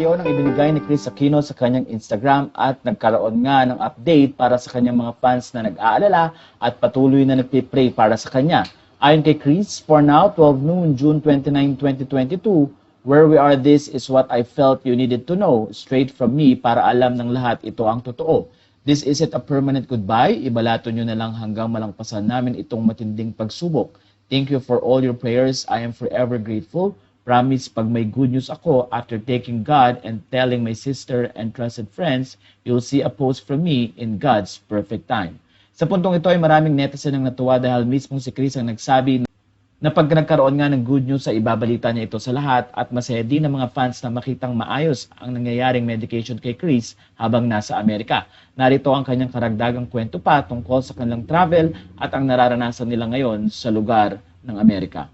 yon ang ibinigay ni Kris Aquino sa kanyang Instagram at nagkaroon nga ng update para sa kanyang mga fans na nag-aalala at patuloy na nagpipray para sa kanya. Ayon kay Kris, for now, 12 noon, June 29, 2022, where we are, this is what I felt you needed to know, straight from me para alam ng lahat ito ang totoo. This isn't a permanent goodbye, ibalato nyo na lang hanggang malangpasan namin itong matinding pagsubok. Thank you for all your prayers, I am forever grateful. Promise, pag may good news ako, after taking God and telling my sister and trusted friends, you'll see a post from me in God's perfect time. Sa puntong ito ay maraming netizen ang natuwa dahil mismo si Kris ang nagsabi na pag nagkaroon nga ng good news ay ibabalita niya ito sa lahat at masaya din ng mga fans na makitang maayos ang nangyayaring medication kay Kris habang nasa Amerika. Narito ang kanyang karagdagang kwento pa tungkol sa kanilang travel at ang nararanasan nila ngayon sa lugar ng Amerika.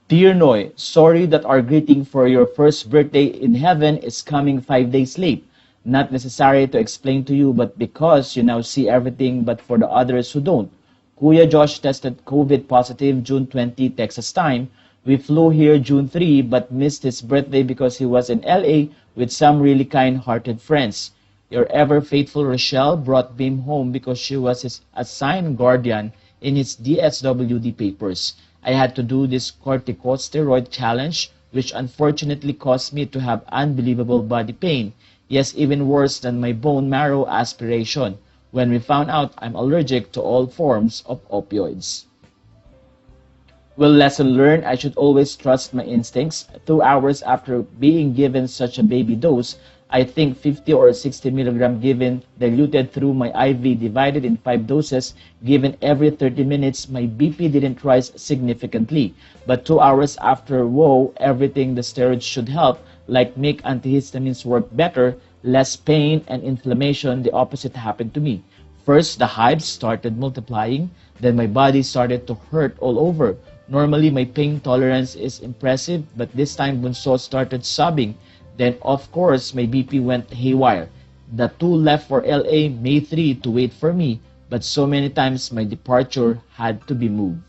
Dear Noy, sorry that our greeting for your first birthday in heaven is coming 5 days late. Not necessary to explain to you, but because you now see everything, but for the others who don't. Kuya Josh tested COVID positive June 20, Texas time. We flew here June 3, but missed his birthday because he was in LA with some really kind-hearted friends. Your ever-faithful Rochelle brought Bim home because she was his assigned guardian in his DSWD papers. I had to do this corticosteroid challenge, which unfortunately caused me to have unbelievable body pain. Yes, even worse than my bone marrow aspiration, when we found out I'm allergic to all forms of opioids. Well, lesson learned, I should always trust my instincts. 2 hours after being given such a baby dose, I think 50 or 60 milligram given diluted through my IV divided in 5 doses given every 30 minutes, my BP didn't rise significantly. But 2 hours after, whoa, everything the steroids should help, like make antihistamines work better, less pain and inflammation, the opposite happened to me. First, the hives started multiplying, then my body started to hurt all over. Normally, my pain tolerance is impressive, but this time Bunso started sobbing. Then, of course, my BP went haywire. The 2 left for LA May 3 to wait for me, but so many times my departure had to be moved.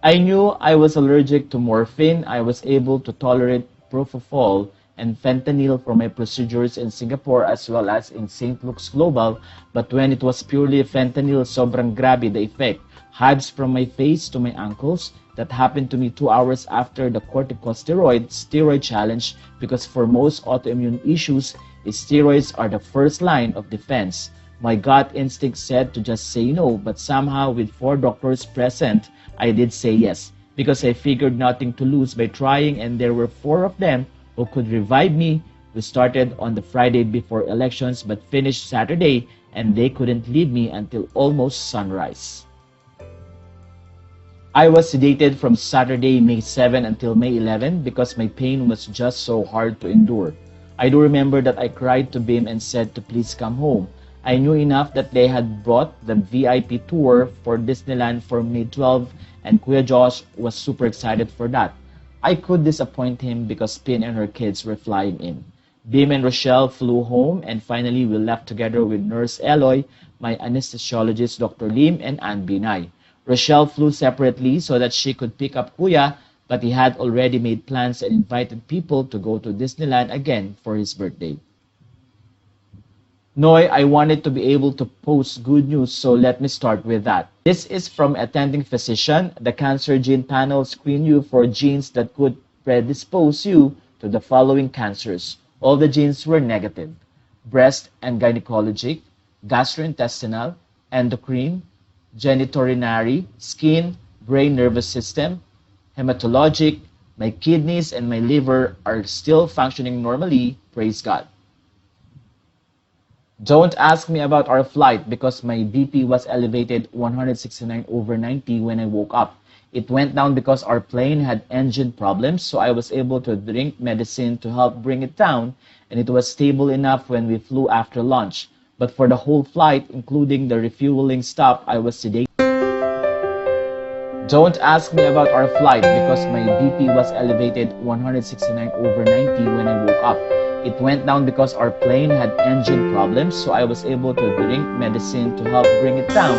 I knew I was allergic to morphine. I was able to tolerate propofol and fentanyl for my procedures in Singapore as well as in St. Luke's Global, but when it was purely fentanyl, sobrang grabe the effect. Hives from my face to my ankles. That happened to me 2 hours after the corticosteroid steroid challenge because for most autoimmune issues, steroids are the first line of defense. My gut instinct said to just say no, but somehow with 4 doctors present, I did say yes because I figured nothing to lose by trying, and there were 4 of them who could revive me. We started on the Friday before elections but finished Saturday, and they couldn't leave me until almost sunrise. I was sedated from Saturday, May 7 until May 11 because my pain was just so hard to endure. I do remember that I cried to Bim and said to please come home. I knew enough that they had brought the VIP tour for Disneyland for May 12 and Kuya Josh was super excited for that. I could disappoint him because Pin and her kids were flying in. Bim and Rochelle flew home and finally we left together with Nurse Eloy, my anesthesiologist Dr. Lim and Ann Binay. Rochelle flew separately so that she could pick up Kuya, but he had already made plans and invited people to go to Disneyland again for his birthday. Noy, I wanted to be able to post good news, so let me start with that. This is from attending physician. The cancer gene panel screened you for genes that could predispose you to the following cancers. All the genes were negative: breast and gynecologic, gastrointestinal, endocrine, genitourinary, skin, brain nervous system, hematologic. My kidneys and my liver are still functioning normally, praise God. Don't ask me about our flight because my BP was elevated 169/90 when I woke up. It went down because our plane had engine problems, so I was able to drink medicine to help bring it down, and it was stable enough when we flew after lunch. But for the whole flight, including the refueling stop, I was sedated. Don't ask me about our flight because my BP was elevated 169/90 when I woke up. It went down because our plane had engine problems, so I was able to drink medicine to help bring it down,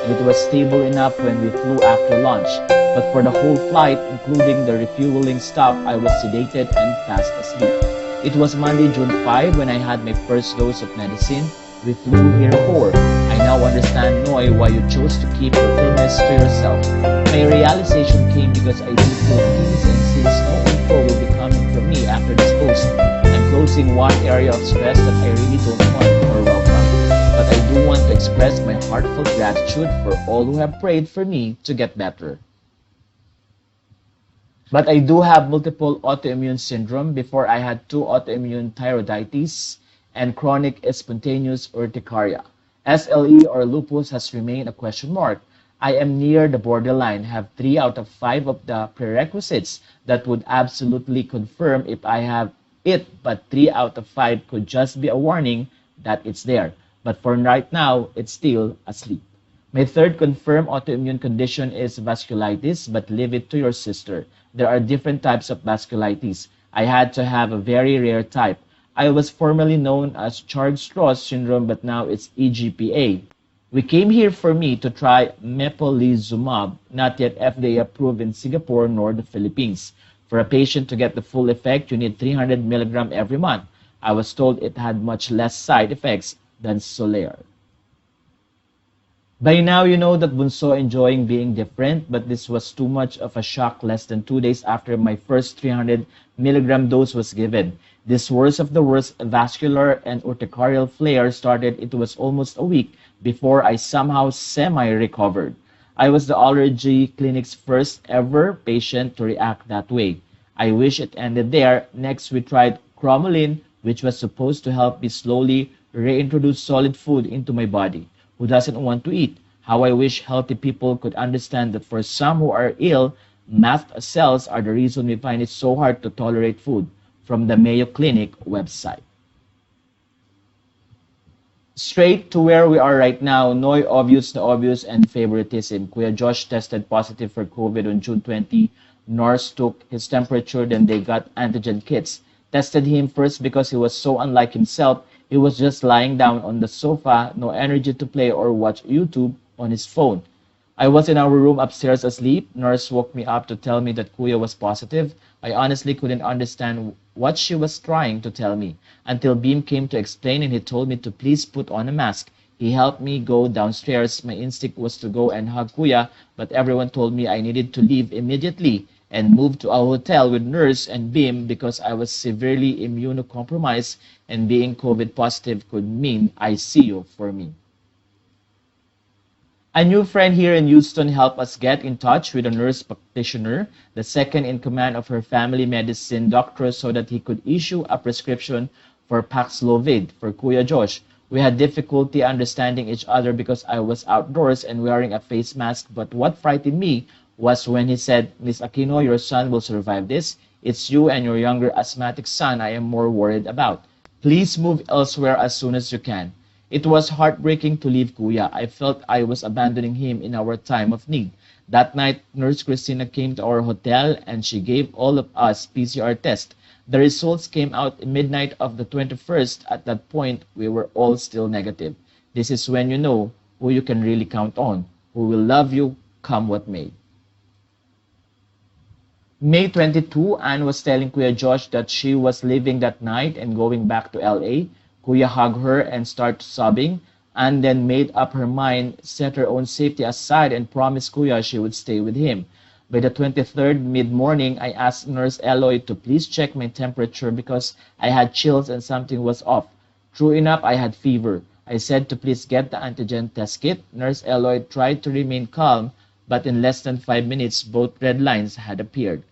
and it was stable enough when we flew after lunch. But for the whole flight, including the refueling stop, I was sedated and fast asleep. It was Monday, June 5 when I had my first dose of medicine. We flew here 4. I now understand, Noy, why you chose to keep your illness to yourself. My realization came because I do feel peace, and since no info will be coming from me after this post, I'm closing one area of stress that I really don't want or welcome. But I do want to express my heartfelt gratitude for all who have prayed for me to get better. But I do have multiple autoimmune syndrome. Before I had 2 autoimmune thyroiditis and chronic spontaneous urticaria. SLE or lupus has remained a question mark. I am near the borderline, have 3 out of 5 of the prerequisites that would absolutely confirm if I have it, but 3 out of 5 could just be a warning that it's there. But for right now, it's still asleep. My third confirmed autoimmune condition is vasculitis, but leave it to your sister. There are different types of vasculitis. I had to have a very rare type. I was formerly known as Churg-Strauss syndrome, but now it's EGPA. We came here for me to try mepolizumab, not yet FDA approved in Singapore nor the Philippines. For a patient to get the full effect, you need 300 milligram every month. I was told it had much less side effects than Xolair. By now, you know that Bunso enjoying being different, but this was too much of a shock less than 2 days after my first 300 milligram dose was given. This worst of the worst vascular and urticarial flare started. It was almost a week before I somehow semi-recovered. I was the allergy clinic's first ever patient to react that way. I wish it ended there. Next, we tried cromolyn, which was supposed to help me slowly reintroduce solid food into my body. Who doesn't want to eat? How I wish healthy people could understand that for some who are ill, mast cells are the reason we find it so hard to tolerate food. From the Mayo Clinic website. Straight to where we are right now, no obvious, and favoritism. Kuya Josh tested positive for COVID on June 20. Nurse took his temperature, then they got antigen kits. Tested him first because he was so unlike himself. He was just lying down on the sofa, no energy to play or watch YouTube on his phone. I was in our room upstairs asleep. Nurse woke me up to tell me that Kuya was positive. I honestly couldn't understand what she was trying to tell me until Beam came to explain, and he told me to please put on a mask. He helped me go downstairs. My instinct was to go and hug Kuya, but everyone told me I needed to leave immediately and move to a hotel with Nurse and Beam because I was severely immunocompromised, and being COVID positive could mean ICU for me. A new friend here in Houston helped us get in touch with a nurse practitioner, the second in command of her family medicine doctor, so that he could issue a prescription for Paxlovid for Kuya Josh. We had difficulty understanding each other because I was outdoors and wearing a face mask, but what frightened me was when he said, Miss Aquino, your son will survive this. It's you and your younger asthmatic son I am more worried about. Please move elsewhere as soon as you can. It was heartbreaking to leave Kuya. I felt I was abandoning him in our time of need. That night, Nurse Christina came to our hotel and she gave all of us PCR tests. The results came out at midnight of the 21st. At that point, we were all still negative. This is when you know who you can really count on, who will love you come what may. May 22, Anne was telling Kuya Josh that she was leaving that night and going back to LA. Kuya hugged her and started sobbing, and then made up her mind, set her own safety aside, and promised Kuya she would stay with him. By the 23rd, mid-morning, I asked Nurse Eloy to please check my temperature because I had chills and something was off. True enough, I had fever. I said to please get the antigen test kit. Nurse Eloy tried to remain calm, but in less than 5 minutes, both red lines had appeared.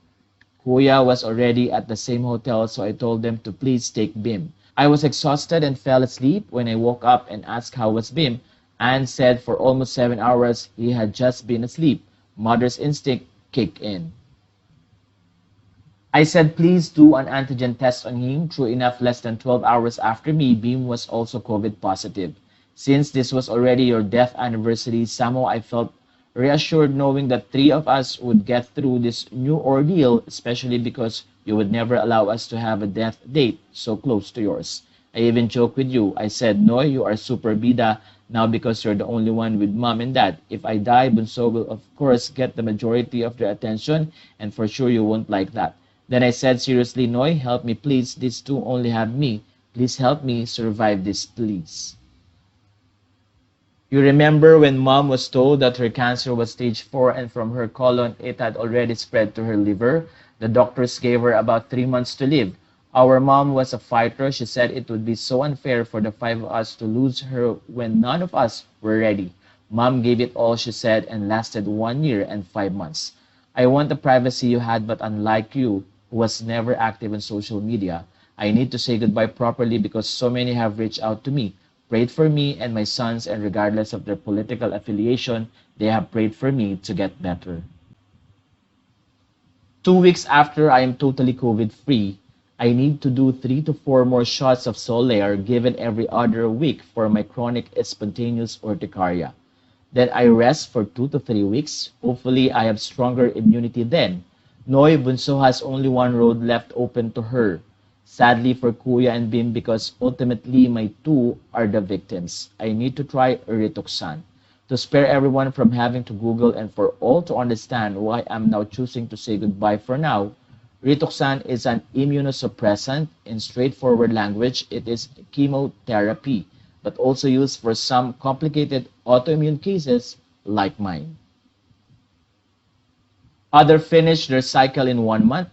Kuya was already at the same hotel, so I told them to please take Bim. I was exhausted and fell asleep. When I woke up and asked how was Bim, Anne said for almost 7 hours he had just been asleep. Mother's instinct kicked in. I said please do an antigen test on him. True enough, less than 12 hours after me, Bim was also COVID positive. Since this was already your death anniversary, somehow I felt reassured knowing that 3 of us would get through this new ordeal, especially because you would never allow us to have a death date so close to yours. I even joked with you. I said, no, you are super bida. Now because you're the only one with mom and dad. If I die, Bunso will of course get the majority of the attention, and for sure you won't like that. Then I said seriously, Noy, help me please. These two only have me. Please help me survive this, please. You remember when mom was told that her cancer was stage 4 and from her colon it had already spread to her liver? The doctors gave her about 3 months to live. Our mom was a fighter. She said it would be so unfair for the 5 of us to lose her when none of us were ready. Mom gave it all, she said, and lasted 1 year and 5 months. I want the privacy you had, but unlike you, who was never active on social media, I need to say goodbye properly because so many have reached out to me, prayed for me and my sons, and regardless of their political affiliation, they have prayed for me to get better. 2 weeks after I am totally COVID-free, I need to do 3 to 4 more shots of Solair given every other week for my chronic spontaneous urticaria. Then I rest for 2 to 3 weeks. Hopefully, I have stronger immunity then. Noy Bunso has only one road left open to her. Sadly for Kuya and Bim because ultimately my two are the victims. I need to try Rituxan. To spare everyone from having to Google and for all to understand why I'm now choosing to say goodbye for now, Rituxan is an immunosuppressant. In straightforward language, it is chemotherapy, but also used for some complicated autoimmune cases like mine. Others finish their cycle in 1 month,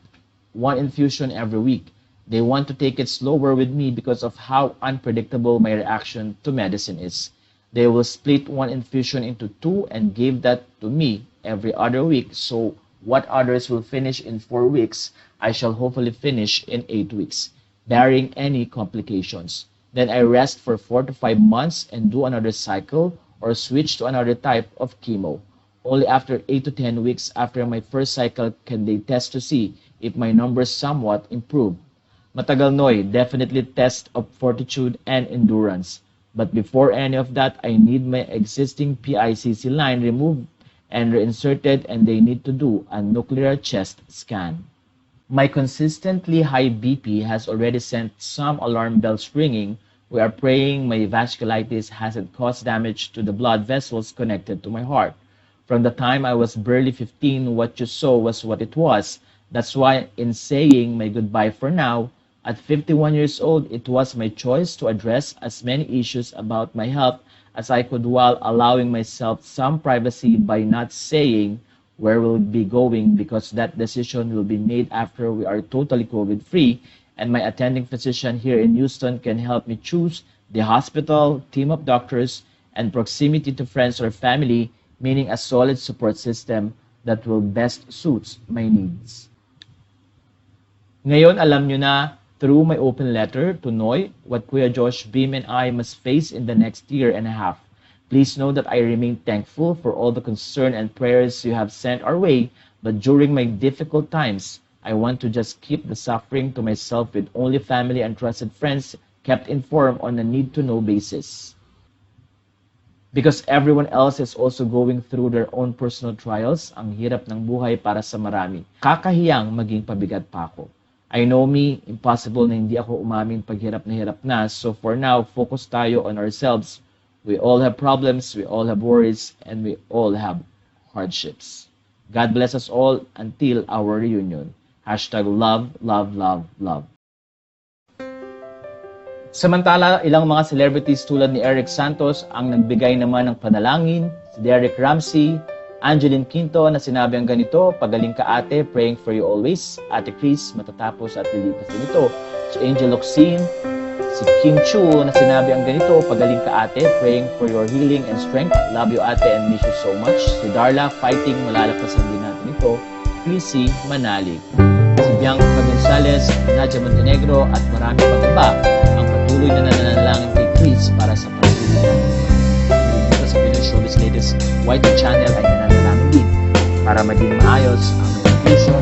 1 infusion every week. They want to take it slower with me because of how unpredictable my reaction to medicine is. They will split 1 infusion into 2 and give that to me every other week. So what others will finish in 4 weeks, I shall hopefully finish in 8 weeks, barring any complications. Then I rest for 4 to 5 months and do another cycle or switch to another type of chemo. Only after 8 to 10 weeks after my first cycle can they test to see if my numbers somewhat improve. Matagal Noy, definitely test of fortitude and endurance. But before any of that, I need my existing PICC line removed and reinserted, and they need to do a nuclear chest scan. My consistently high BP has already sent some alarm bells ringing. We are praying my vasculitis hasn't caused damage to the blood vessels connected to my heart. From the time I was barely 15, what you saw was what it was. That's why in saying my goodbye for now, at 51 years old, it was my choice to address as many issues about my health as I could while allowing myself some privacy by not saying where we'll be going because that decision will be made after we are totally COVID-free and my attending physician here in Houston can help me choose the hospital, team of doctors, and proximity to friends or family, meaning a solid support system that will best suits my needs. Ngayon, alam nyo na, through my open letter to Noy, what Kuya Josh, Bim, and I must face in the next year and a half. Please know that I remain thankful for all the concern and prayers you have sent our way, but during my difficult times, I want to just keep the suffering to myself with only family and trusted friends kept informed on a need-to-know basis. Because everyone else is also going through their own personal trials, ang hirap ng buhay para sa marami. Kakahiyang maging pabigat pa ako. I know me, impossible na hindi ako umamin pag hirap na, so for now, focus tayo on ourselves. We all have problems, we all have worries, and we all have hardships. God bless us all until our reunion. Hashtag love, love, love, love. Samantala, ilang mga celebrities tulad ni Eric Santos ang nagbigay naman ng panalangin, si Derek Ramsey, Angeline Quinto na sinabi ang ganito, pagaling ka ate, praying for you always. Ate Kris, matatapos at lilipas ganito. Si Angel Oxine, si Kim Chu na sinabi ang ganito, pagaling ka ate, praying for your healing and strength. Love you ate and miss you so much. Si Darla, fighting, malalakasan din natin ito. Chrissy Manalig. Si Bianca Gonzalez, Nadia Montenegro at marami pang iba ang patuloy na nananalangin kay Kris para sa patuloy natin. Dito sa Pinoy Showbiz latest YT channel ay nananalangin din para maging maayos ang reputation